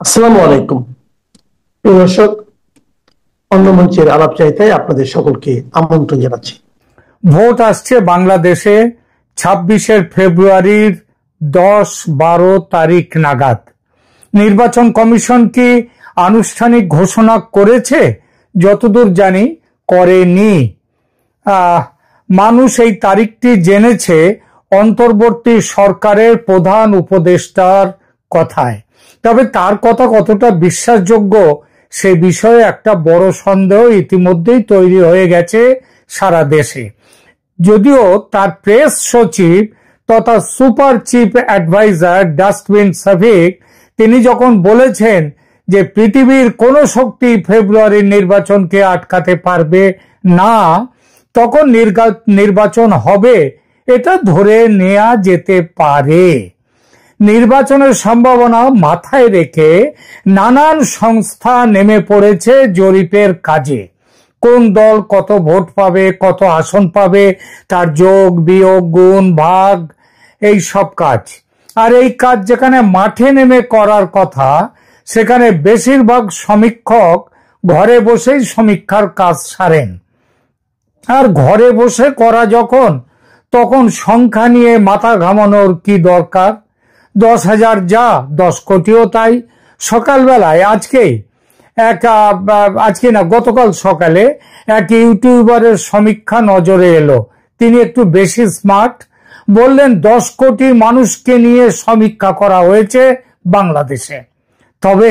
আসসালামু আলাইকুম। প্রিয় দর্শক, অন্য মঞ্চের আলাপচারিতায় আপনাদের সকলকে আমন্ত্রণ জানাচ্ছি। ভোট আসছে বাংলাদেশে 26 ফেব্রুয়ারির 10-12 তারিখ নাগাদ। নির্বাচন কমিশন কি আনুষ্ঠানিক ঘোষণা করেছে? যতদূর জানি করেনি। মানুষ এই তারিখটি জেনেছে অন্তর্বর্তী সরকারের প্রধান উপদেষ্টার কথায়। তবে তার কথা কতটা বিশ্বাসযোগ্য সে বিষয়ে একটা বড় সন্দেহ ইতিমধ্যেই তৈরি হয়ে গেছে সারা দেশে। যদিও তার প্রেস সচিব তথা সুপার চিফ অ্যাডভাইজার ডাস্টবিন সাফিক তিনি যখন বলেছেন যে পৃথিবীর কোন শক্তি ফেব্রুয়ারির নির্বাচনকে আটকাতে পারবে না, তখন নির্বাচন হবে এটা ধরে নেওয়া যেতে পারে। নির্বাচনের সম্ভাবনা মাথায় রেখে নানান সংস্থা নেমে পড়েছে জরিপের কাজে। কোন দল কত ভোট পাবে, কত আসন পাবে, তার যোগ বিয়োগ গুণ ভাগ, এই সব কাজ। আর এই কাজ যেখানে মাঠে নেমে করার কথা, সেখানে বেশিরভাগ সমীক্ষক ঘরে বসেই সমীক্ষার কাজ সারেন। আর ঘরে বসে করা তখন সংখ্যা নিয়ে মাথা ঘামানোর কি দরকার? 10,000 যা, 10 কোটিও তাই। সকালবেলায় গতকাল সকালে এক ইউটিউবারের সমীক্ষা নজরে এলো। তিনি একটু বেশি স্মার্ট, বললেন 10 কোটি মানুষকে নিয়ে সমীক্ষা করা হয়েছে বাংলাদেশে। তবে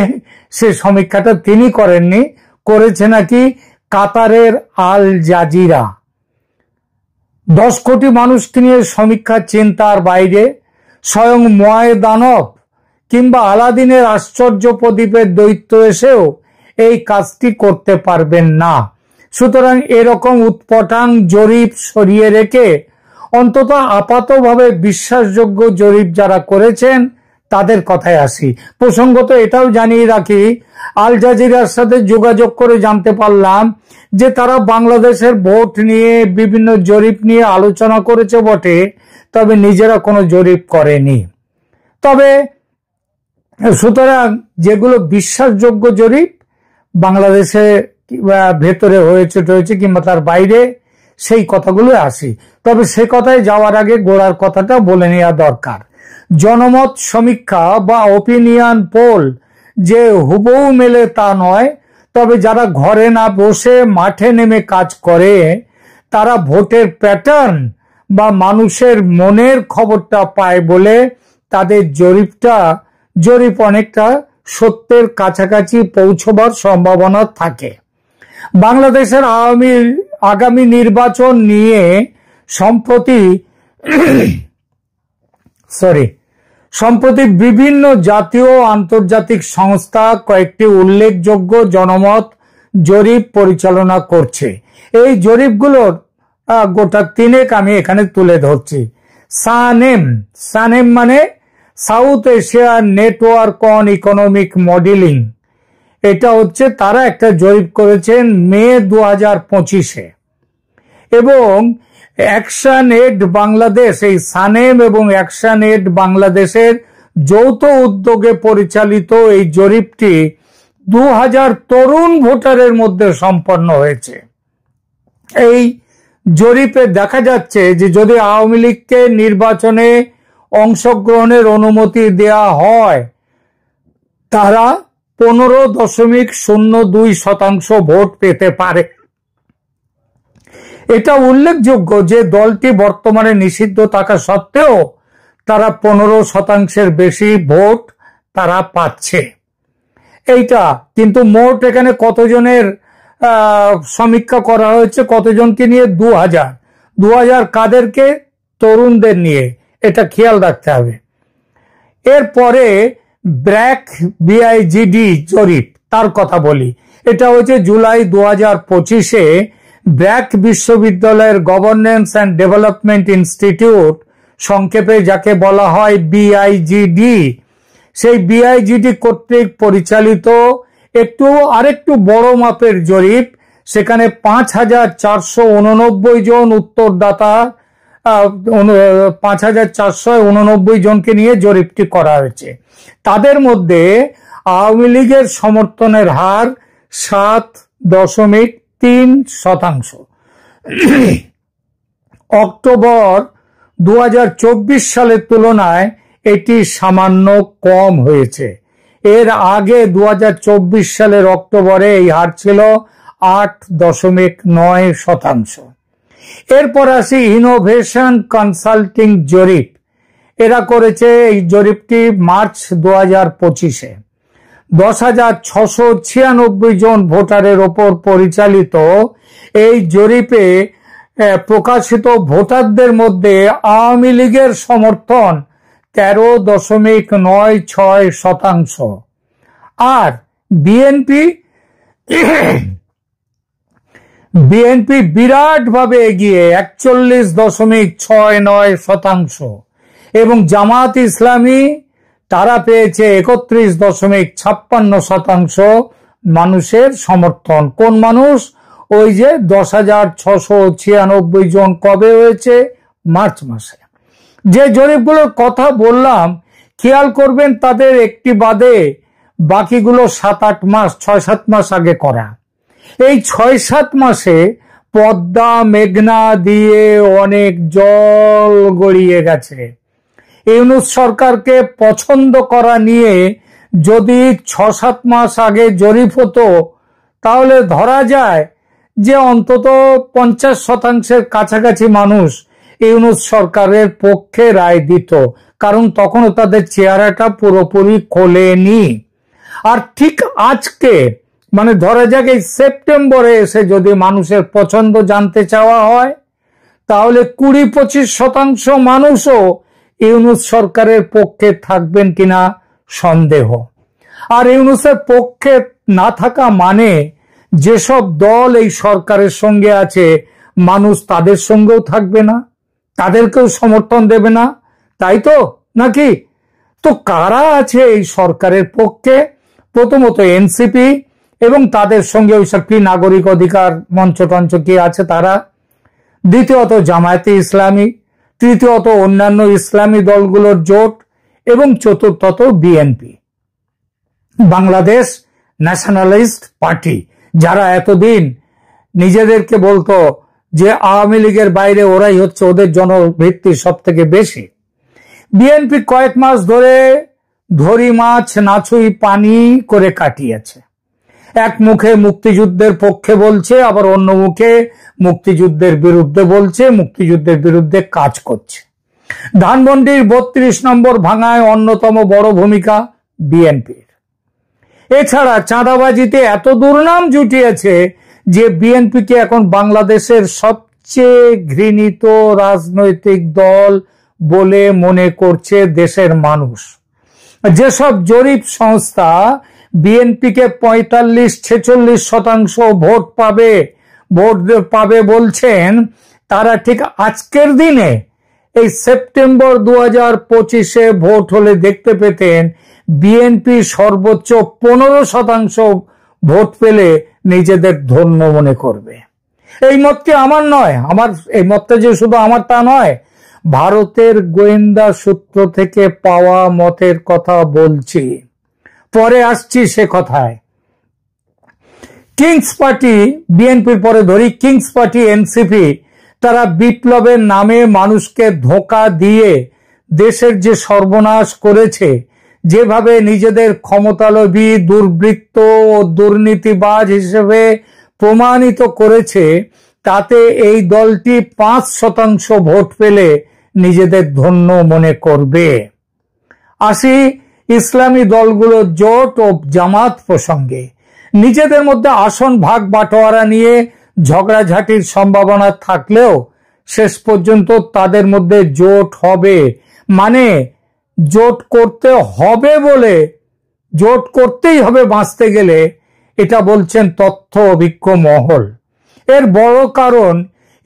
সে সমীক্ষাটা তিনি করেননি, করেছে নাকি কাতারের আল জাজিরা। 10 কোটি মানুষকে নিয়ে সমীক্ষা চিন্তার বাইরে। স্বয়ং ময় দানব কিংবা আলাদিনের আশ্চর্য প্রদীপের দৈত্য এসেও এই কাজটি করতে পারবেন না। সুতরাং এরকম উৎপটাং জরিপ সরিয়ে রেখে অন্তত আপাতভাবে বিশ্বাসযোগ্য জরিপ যারা করেছেন তাদের কথায় আসি। প্রসঙ্গত এটাও জানিয়ে রাখি, আল জাজিরার সাথে যোগাযোগ করে জানতে পারলাম যে তারা বাংলাদেশের ভোট নিয়ে বিভিন্ন জরিপ নিয়ে আলোচনা করেছে বটে, তবে নিজেরা কোনো জরিপ করেনি। তবে সুতরাং যেগুলো বিশ্বাসযোগ্য জরিপ বাংলাদেশে ভেতরে হয়েছে কিংবা তার বাইরে, সেই কথাগুলো আসি। তবে সে কথায় যাওয়ার আগে গোড়ার কথাটা বলে নেওয়া দরকার। জনমত সমীক্ষা বা ওপিনিয়ন পোল যে হুবহু মেলে তা নয়, তবে যারা ঘরে না বসে মাঠে নেমে কাজ করে তারা ভোটের প্যাটার্ন বা মানুষের মনের খবরটা পায় বলে তাদের জরিপ অনেকটা সত্যের কাছাকাছি পৌঁছবার সম্ভাবনা থাকে। বাংলাদেশের আগামী নির্বাচন নিয়ে সম্প্রতি বিভিন্ন জাতীয় ও আন্তর্জাতিক সংস্থা কয়েকটি উল্লেখযোগ্য জনমত জরিপ পরিচালনা করছে। এই জরিপগুলোর গোটা তিনেক আমি এখানে তুলে ধরছি। সানেম মানে south Asia network on economic modelling. এটা হচ্ছে তারা একটা জরিপ করেছেন মে 2025-এ। এবং অ্যাকশন এড বাংলাদেশ, এই সানেম এবং অ্যাকশন এড বাংলাদেশের যৌথ উদ্যোগে পরিচালিত এই জরিপটি 2000 তরুণ ভোটারের মধ্যে সম্পন্ন হয়েছে। এই জরিপে দেখা যাচ্ছে যে যদি আওয়ামী লীগকে নির্বাচনে অংশগ্রহণের অনুমতি দেয়া হয়, তারা 15.02% ভোট পেতে পারে। এটা উল্লেখযোগ্য যে দলটি বর্তমানে নিষিদ্ধ থাকা সত্ত্বেও তারা 15%-এর বেশি ভোট তারা পাচ্ছে। এইটা কিন্তু মোট এখানে কতজনের সমীক্ষা করা হয়েছে, কতজনকে নিয়ে? 2000 কাদেরকে? তরুণদের নিয়ে। এটা খেয়াল রাখতে হবে। এরপরে ব্র্যাক বিআইজিডি জরিপ, তার কথা বলি। এটা হচ্ছে জুলাই 2025-এ ব্র্যাক বিশ্ববিদ্যালয়ের গভর্নেন্স অ্যান্ড ডেভেলপমেন্ট ইনস্টিটিউট, সংক্ষেপে যাকে বলা হয় বিআইজিডি, সেই বিআইজিডি কর্তৃক পরিচালিত আরেকটু বড় মাপের জরিপ। সেখানে 5489 জন উত্তরদাতা 5,489 জনকে নিয়ে জরিপটি করা হয়েছে। তাদের মধ্যে আওয়ামী লীগের সমর্থনের হার 7.3%। অক্টোবর 2024 সালের তুলনায় এটি সামান্য কম হয়েছে। এর আগে 2024 সালের অক্টোবরে এই হার ছিল 8.9%। এরপর আসি ইনোভেশন কনসাল্টিং জরিপ। এরা করেছে এই জরিপটি মার্চ 2025-এ। 10,696 জন ভোটারের ওপর পরিচালিত এই জরিপে প্রকাশিত ভোটারদের মধ্যে আওয়ামী লীগের সমর্থন 13.96%। আর বিএনপি বিরাটভাবে এগিয়ে 41.69%। এবং জামাত ইসলামী তারা পেয়েছে 31.56% মানুষের সমর্থন। কোন মানুষ? ওই যে 10,696 জন কবে হয়েছে? মার্চ মাসে। যে জরিপগুলোর কথা বললাম খেয়াল করবেন তাদের একটি বাদে বাকিগুলো 7-8 মাস 6-7 মাস আগে করা। এই 6-7 মাসে পদ্মা মেঘনা দিয়ে অনেক জল গড়িয়ে গেছে। ইউনূস সরকারকে পছন্দ করা নিয়ে যদি 6-7 মাস আগে জরিপ হতো তাহলে ধরা যায় যে অন্তত 50% কাছাকাছি মানুষ ইউনূস সরকারের পক্ষে রায় দিত, কারণ তখনও তাদের চেহারাটা পুরোপুরি খোলেনি। আর ঠিক আজকে মানে ধরা যাক এই সেপ্টেম্বরে এসে যদি মানুষের পছন্দ জানতে চাওয়া হয় তাহলে 20-25% মানুষও ইউনূস সরকারের পক্ষে থাকবেন কিনা সন্দেহ। আর ইউনূসের পক্ষে না থাকা মানে যেসব দল এই সরকারের সঙ্গে আছে মানুষ তাদের সঙ্গেও থাকবে না, তাদেরকেও সমর্থন দেবে না, তাই তো নাকি? তো কারা আছে এই সরকারের পক্ষে? প্রথমত এনসিপি এবং তাদের সঙ্গে ওইসব কি নাগরিক অধিকার মঞ্চ টঞ্চ কি আছে তারা, দ্বিতীয়ত জামায়াতে ইসলামী, তৃতীয়ত অন্যান্য ইসলামী দলগুলোর জোট এবং চতুর্থত বিএনপি, বাংলাদেশ ন্যাশনালিস্ট পার্টি, যারা এতদিন নিজেদেরকে বলতো যে আওয়ামী লীগের বাইরে ওরাই হচ্ছে ওদের জনভিত্তি সব থেকে বেশি। বিএনপি কয়েক মাস ধরে ধরি মাছ নাছুই পানি করে কাটিয়েছে। এক মুখে মুক্তিযুদ্ধের পক্ষে বলছে, আবার অন্য মুখে মুক্তিযুদ্ধের বিরুদ্ধে বলছে, মুক্তিযুদ্ধের বিরুদ্ধে কাজ করছে। ধানমন্ডির 32 নম্বর ভাঙায় অন্যতম বড় ভূমিকা বিএনপির। এছাড়া চাঁদাবাজিতে এত দুর্নাম জুটিয়েছে যে বিএনপিকে এখন বাংলাদেশের সবচেয়ে ঘৃণিত রাজনৈতিক দল বলে মনে করছে দেশের মানুষ। যেসব জরিপ সংস্থা বিএনপিকে 45-46% ভোট পাবে বলছেন, তারা ঠিক আজকের দিনে এই সেপ্টেম্বর 2025-এ ভোট হলে দেখতে পেতেন বিএনপি সর্বোচ্চ 15% ভোট পেলে নিজেদের ধন্য মনে করবে। এই মতটি আমার নয়, এই মতটা যে শুধু আমার তা নয়, ভারতের গোয়েন্দা সূত্র থেকে পাওয়া মতের কথা বলছি, পরে আসছি সে কথায়। কিংস পার্টি, বিএনপির পরে ধরি কিংস পার্টি এনসিপি, তারা বিপ্লবের নামে মানুষকে ধোঁকা দিয়ে দেশের যে সর্বনাশ করেছে, যেভাবে নিজেদের ক্ষমতালোভী দুর্বৃত্ত ও দুর্নীতিবাজ হিসেবে প্রমাণিত করেছে, তাতে এই দলটি 5% ভোট পেলে নিজেদের ধন্য মনে করবে। আসি ইসলামী দলগুলোর জোট ও জামাত প্রসঙ্গে। নিজেদের মধ্যে আসন ভাগ বাটোয়ারা নিয়ে ঝগড়াঝাটির সম্ভাবনা থাকলেও শেষ পর্যন্ত তাদের মধ্যে জোট হবে, মানে জোট করতে হবে বলে জোট করতেই হবে বাঁচতে গেলে, এটা বলছেন তথ্য অভিজ্ঞ মহল। এর বড় কারণ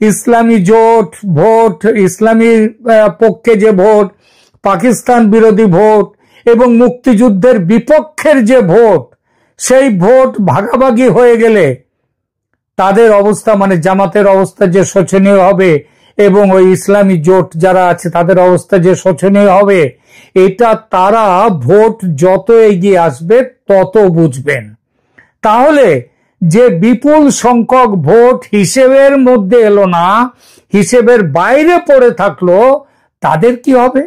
ইসলামী জোট ভোট, ইসলামীর পক্ষে যে ভোট, পাকিস্তান বিরোধী ভোট এবং মুক্তিযুদ্ধের বিপক্ষের যে ভোট, সেই ভোট ভাগাভাগি হয়ে গেলে তাদের অবস্থা মানে জামাতের অবস্থা যে শোচনীয় হবে এবং ওই ইসলামী জোট যারা আছে তাদের অবস্থা যে শোচনীয় হবে, এটা তারা ভোট যত এগিয়ে আসবে তত বুঝবেন। তাহলে যে বিপুল সংখ্যক ভোট হিসেবের মধ্যে এলো না, হিসেবের বাইরে পড়ে থাকলো, তাদের কি হবে?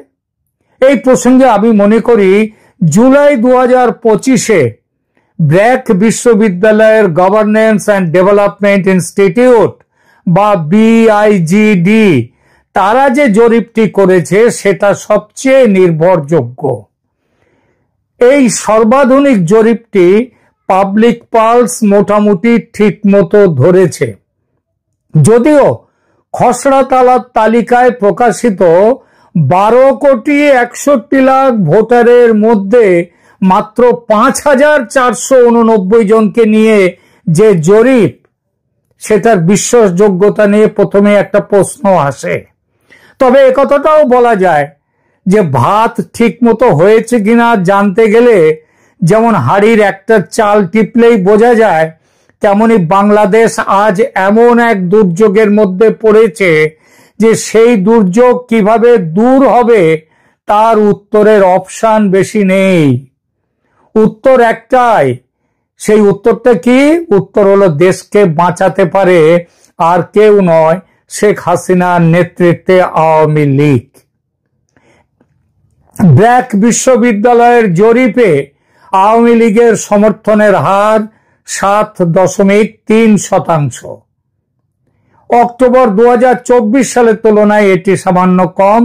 এই প্রসঙ্গে আমি মনে করি জুলাই 2025-এ ব্র্যাক বিশ্ববিদ্যালয়ের গভর্নেন্স অ্যান্ড ডেভেলপমেন্ট ইনস্টিটিউট বা BIGD তারা যে জরিপটি করেছে সেটা সবচেয়ে নির্ভরযোগ্য। এই সর্বাধুনিক জরিপটি পাবলিক পালস মোটামুটি ঠিক মতো ধরেছে, যদিও খসড়া তালিকায় প্রকাশিত 12,61,00,000 ভোটারের মধ্যে মাত্র 5,489 জনকে নিয়ে যে জরিপ, সেটার বিশ্বাসযোগ্যতা নিয়ে প্রথমে একটা প্রশ্ন আসে। তবে একথাটাও বলা যায় যে ভাত ঠিক মতো হয়েছে কিনা জানতে গেলে যেমন হাড়ির একটা চাল টিপলেই বোঝা যায়, তেমনি বাংলাদেশ আজ এমন এক দুর্যোগের মধ্যে পড়েছে যে সেই দুর্যোগ কিভাবে দূর হবে তার উত্তরের অপশন বেশি নেই। উত্তর একটাই, সেই উত্তরটা কি? উত্তর হলো দেশকে বাঁচাতে পারে আর কেউ নয়, শেখ হাসিনার নেতৃত্বে আওয়ামী লীগ। ব্র্যাক বিশ্ববিদ্যালয়ের জরিপে আওয়ামী লীগের সমর্থনের হার 7.3%। অক্টোবর 2024 সালের তুলনায় এটি সামান্য কম,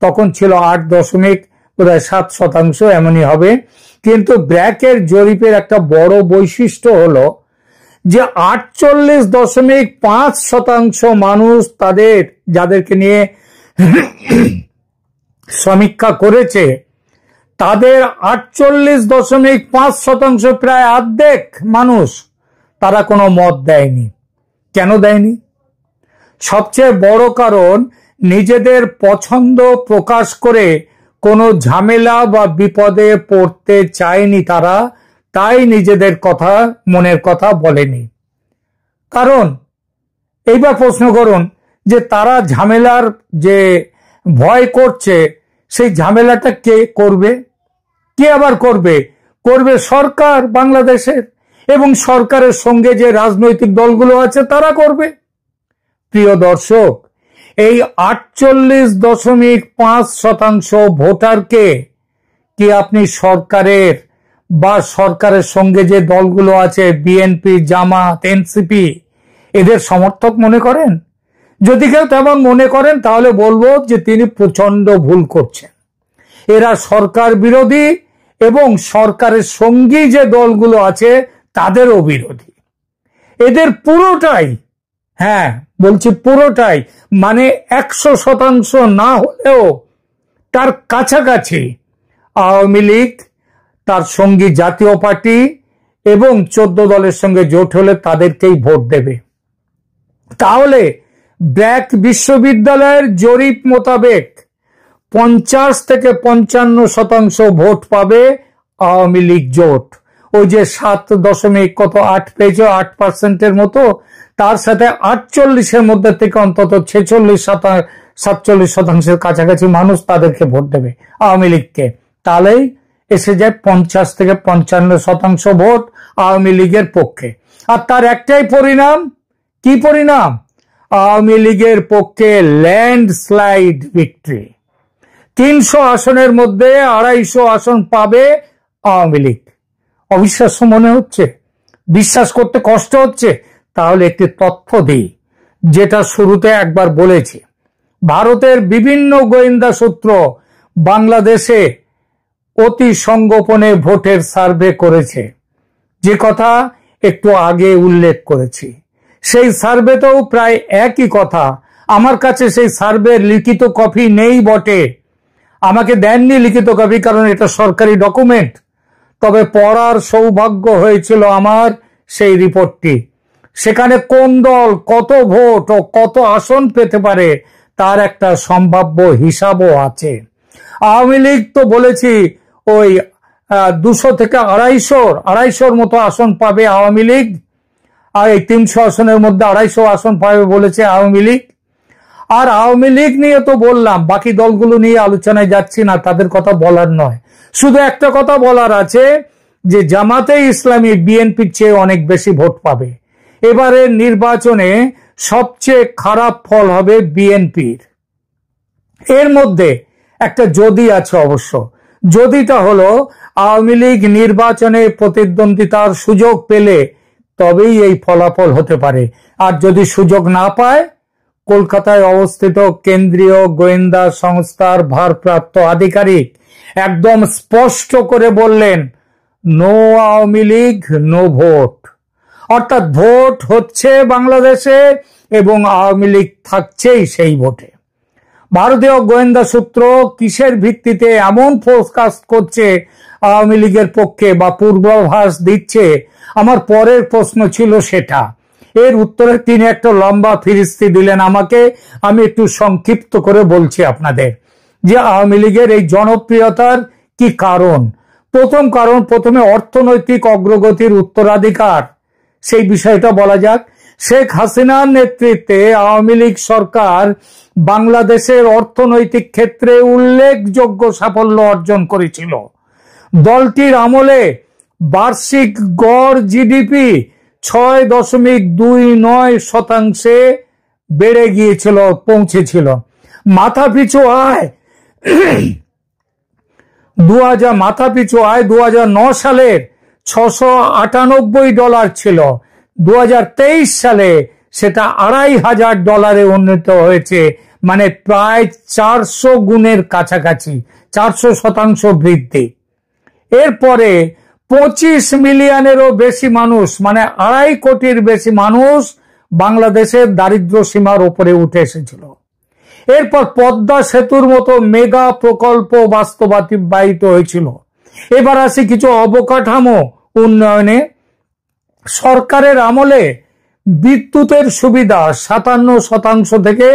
তখন ছিল 8.7%, এমনই হবে। কিন্তু ব্র্যাকের জরিপের একটা বড় বৈশিষ্ট্য হলো যে 48.5% মানুষ তাদের যাদেরকে নিয়ে সমীক্ষা করেছে, তাদের 48.5%, প্রায় অর্ধেক মানুষ, তারা কোনো মত দেয়নি। কেন দেয়নি? সবচেয়ে বড় কারণ, নিজেদের পছন্দ প্রকাশ করে কোনো ঝামেলা বা বিপদে পড়তে চায়নি তারা, তাই নিজেদের কথা, মনের কথা বলেনি। কারণ এইবার প্রশ্ন করুন যে তারা ঝামেলার যে ভয় করছে, সেই ঝামেলাটা কে করবে? কে আবার করবে? করবে সরকার বাংলাদেশের, এবং সরকারের সঙ্গে যে রাজনৈতিক দলগুলো আছে তারা করবে। প্রিয় দর্শক, এই 48.5% ভোটারকে কি আপনি সরকারের বা সরকারের সঙ্গে যে দলগুলো আছে, বিএনপি, জামাত, এনসিপি, এদের সমর্থক মনে করেন? যদি কেউ তেমন মনে করেন তাহলে বলবো যে তিনি প্রচন্ড ভুল করছেন। এরা সরকার বিরোধী এবং সরকারের সঙ্গী যে দলগুলো আছে তাদেরও বিরোধী। এদের পুরোটাই, হ্যাঁ বলছি পুরোটাই, মানে 100% না হলেও তার কাছাকাছি আওয়ামী লীগ, তার সঙ্গী জাতীয় পার্টি এবং 14 দলের সঙ্গে জোট হলে তাদেরকেই ভোট দেবে। তাহলে ব্র্যাক বিশ্ববিদ্যালয়ের জরিপ মোতাবেক 50 থেকে 55% ভোট পাবে আওয়ামী লীগ জোট। ওই যে 7.8 পেয়েছে, 8%-এর মতো, তার সাথে 48-এর মধ্যে থেকে অন্তত 46-47% কাছাকাছি মানুষ তাদেরকে ভোট দেবে, আওয়ামী লীগকে। তাহলেই এসে যায় 50 থেকে 55% ভোট আওয়ামী লীগের পক্ষে। আর তার একটাই পরিণাম, কি পরিণাম? আওয়ামী লীগের পক্ষে ল্যান্ডস্লাইড ভিক্টরি। 300 আসনের মধ্যে 250 আসন পাবে আওয়ামী লীগ। অবিশ্বাস্য মনে হচ্ছে? বিশ্বাস করতে কষ্ট হচ্ছে? তাহলে একটি তথ্য দিই, যেটা শুরুতে একবার বলেছি। ভারতের বিভিন্ন গোয়েন্দা সূত্র বাংলাদেশে অতি সংগোপনে ভোটের সার্ভে করেছে, যে কথা একটু আগে উল্লেখ করেছি। সেই সার্ভেতেও প্রায় একই কথা। আমার কাছে সেই সার্ভের লিখিত কপি নেই বটে, আমাকে দেননি লিখিত কপি, কারণ এটা সরকারি ডকুমেন্ট। তবে পড়ার সৌভাগ্য হয়েছিল আমার সেই রিপোর্টটি। সেখানে কোন দল কত ভোট ও কত আসন পেতে পারে তার একটা সম্ভাব্য হিসাবও আছে। আওয়ামী লীগ তো বলেছি ওই 200 থেকে 250-250-র মতো আসন পাবে আওয়ামী লীগ, আর এই 300 আসনের মধ্যে 250 আসন পাবে বলেছে আওয়ামী লীগ। আর আওয়ামী লীগ নিয়ে তো বললাম, বাকি দলগুলো নিয়ে আলোচনায় যাচ্ছি না, তাদের কথা বলার নয়। শুধু একটা কথা বলার আছে যে জামাতে ইসলামী বিএনপির চেয়ে অনেক বেশি ভোট পাবে। এবারের নির্বাচনে সবচেয়ে খারাপ ফল হবে বিএনপির। এর মধ্যে একটা যদি আছে অবশ্য। যদিটা হলো আওয়ামী লীগ নির্বাচনে প্রতিদ্বন্দ্বিতার সুযোগ পেলে তবেই এই ফলাফল হতে পারে। আর যদি সুযোগ না পায়, কলকাতায় অবস্থিত কেন্দ্রীয় গোয়েন্দা সংস্থার ভারপ্রাপ্ত আধিকারিক একদম স্পষ্ট করে বললেন, no Awami League no vote. অর্থাৎ ভোট হচ্ছে বাংলাদেশে এবং আওয়ামী লীগ থাকছেই সেই ভোটে। ভারতীয় গোয়েন্দা সূত্র কিসের ভিত্তিতে এমন ফোরকাস্ট করছে আওয়ামী লীগের পক্ষে বা পূর্বাভাস দিচ্ছে, আমার পরের প্রশ্ন ছিল সেটা। এর উত্তরে তিনি একটা লম্বা ফিরিস্তি দিলেন আমাকে। আমি একটু সংক্ষিপ্ত করে বলছি আপনাদের যে আওয়ামী লীগের এই জনপ্রিয়তার কি কারণ। প্রথম কারণ, প্রথমে অর্থনৈতিক অগ্রগতির উত্তরাধিকার, সেই বিষয়টা বলা যাক। শেখ হাসিনার নেতৃত্বে আওয়ামী লীগ সরকার বাংলাদেশের অর্থনৈতিক ক্ষেত্রে উল্লেখযোগ্য সাফল্য অর্জন করেছিল। দলটির আমলে বার্ষিক গড় জিডিপি 6.29% বেড়ে গিয়েছিল, পৌঁছেছিল। মাথাপিছু আয় 2009 সালের $698 ছিল। 2023 সালে সেটা $2,500 উন্নীত হয়েছে, মানে প্রায় 400 গুণের কাছাকাছি, 400% বৃদ্ধি। এরপরে 25 মিলিয়নেরও বেশি মানুষ, মানে 2.5 কোটির বেশি মানুষ বাংলাদেশের দারিদ্র সীমার উপরে উঠে এসেছিল। এরপর পদ্মা সেতুর মতো মেগা প্রকল্প বাস্তবায়িত হয়েছিল। এবার আসি কিছু অবকাঠামো উন্নয়নে। সরকারের আমলে বিদ্যুতের সুবিধা 57% থেকে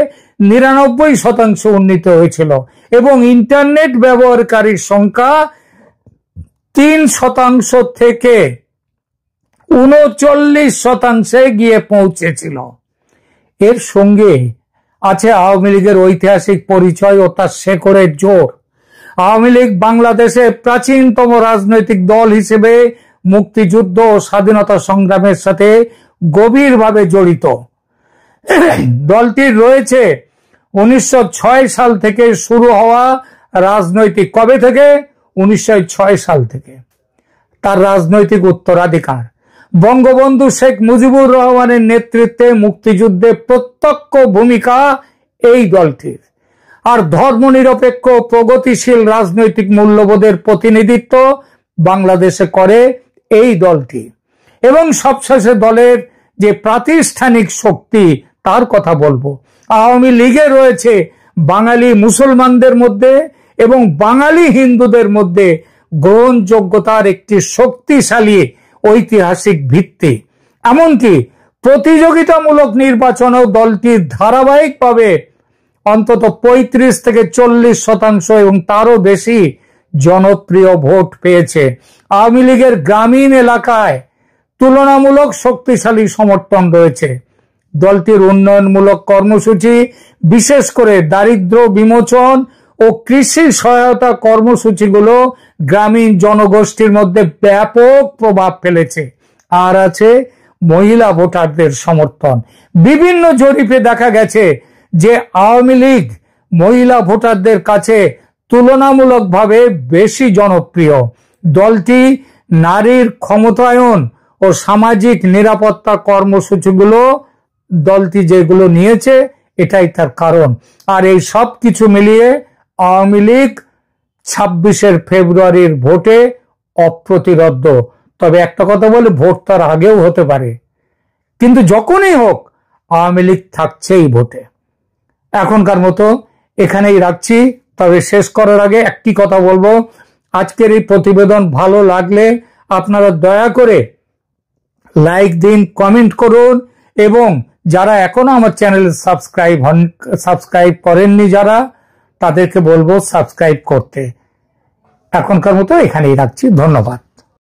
99% উন্নীত হয়েছিল এবং ইন্টারনেট ব্যবহারকারীর সংখ্যা 3% থেকে 39% গিয়ে পৌঁছেছিল। এর সঙ্গে আছে আওয়ামী লীগের ঐতিহাসিক পরিচয় ও তার শেকড়ের জোর। আওয়ামী লীগ বাংলাদেশের প্রাচীনতম রাজনৈতিক দল হিসেবে মুক্তিযুদ্ধ ও স্বাধীনতা সংগ্রামের সাথে গভীরভাবে জড়িত। দলটির রয়েছে 1906 সাল থেকে শুরু হওয়া রাজনৈতিক, কবে থেকে? 1906 সাল থেকে তার রাজনৈতিক উত্তরাধিকার। বঙ্গবন্ধু শেখ মুজিবুর রহমানের নেতৃত্বে মুক্তিযুদ্ধে প্রত্যক্ষ ভূমিকা এই দলটির। আর ধর্মনিরপেক্ষ প্রগতিশীল রাজনৈতিক মূল্যবোধের প্রতিনিধিত্ব বাংলাদেশে করে এই দলটি। এবং সবশেষে দলের যে প্রাতিষ্ঠানিক শক্তি তার কথা বলবো। আওয়ামী লীগে রয়েছে বাঙালি মুসলমানদের মধ্যে এবং বাঙালি হিন্দুদের মধ্যে গ্রহণযোগ্যতার একটি শক্তিশালী ঐতিহাসিক ভিত্তি। এমনকি প্রতিযোগিতামূলক নির্বাচনেও দলটি ধারাবাহিকভাবে অন্তত 35 থেকে 40% এবং তারও বেশি জনপ্রিয় ভোট পেয়েছে। আওয়ামী লীগের গ্রামীণ এলাকায় তুলনামূলক শক্তিশালী সমর্থন রয়েছে। দলটির উন্নয়নমূলক কর্মসূচি, বিশেষ করে দারিদ্র্য বিমোচন ও কৃষি সহায়তা কর্মসূচিগুলো গ্রামীণ জনগোষ্ঠীর মধ্যে ব্যাপক প্রভাব ফেলেছে। আর আছে মহিলা ভোটারদের সমর্থন। বিভিন্ন জরিপে দেখা গেছে যে আওয়ামী লীগ মহিলা ভোটারদের কাছে তুলনামূলকভাবে বেশি জনপ্রিয়। দলটি নারীর ক্ষমতায়ন ও সামাজিক নিরাপত্তা কর্মসূচিগুলো দলটি যেগুলো নিয়েছে এটাই তার কারণ। আর এই সব কিছু মিলিয়ে আওয়ামী লীগ 26 ফেব্রুয়ারির ভোটে অপ্রতিরোধ্য। তবে একটা কথা বলে, ভোট তার আগেও হতে পারে, কিন্তু যখনই হোক আওয়ামী লীগ থাকছেই ভোটে। এখনকার মতো এখানেই রাখছি। তবে শেষ করার আগে একটি কথা বলবো, আজকের এই প্রতিবেদন ভালো লাগলে আপনারা দয়া করে লাইক দিন, কমেন্ট করুন এবং যারা এখনো আমার চ্যানেল সাবস্ক্রাইব করেননি যারা, তাদেরকে বলবো সাবস্ক্রাইব করতে। এখনকার মতো এখানেই রাখছি। ধন্যবাদ।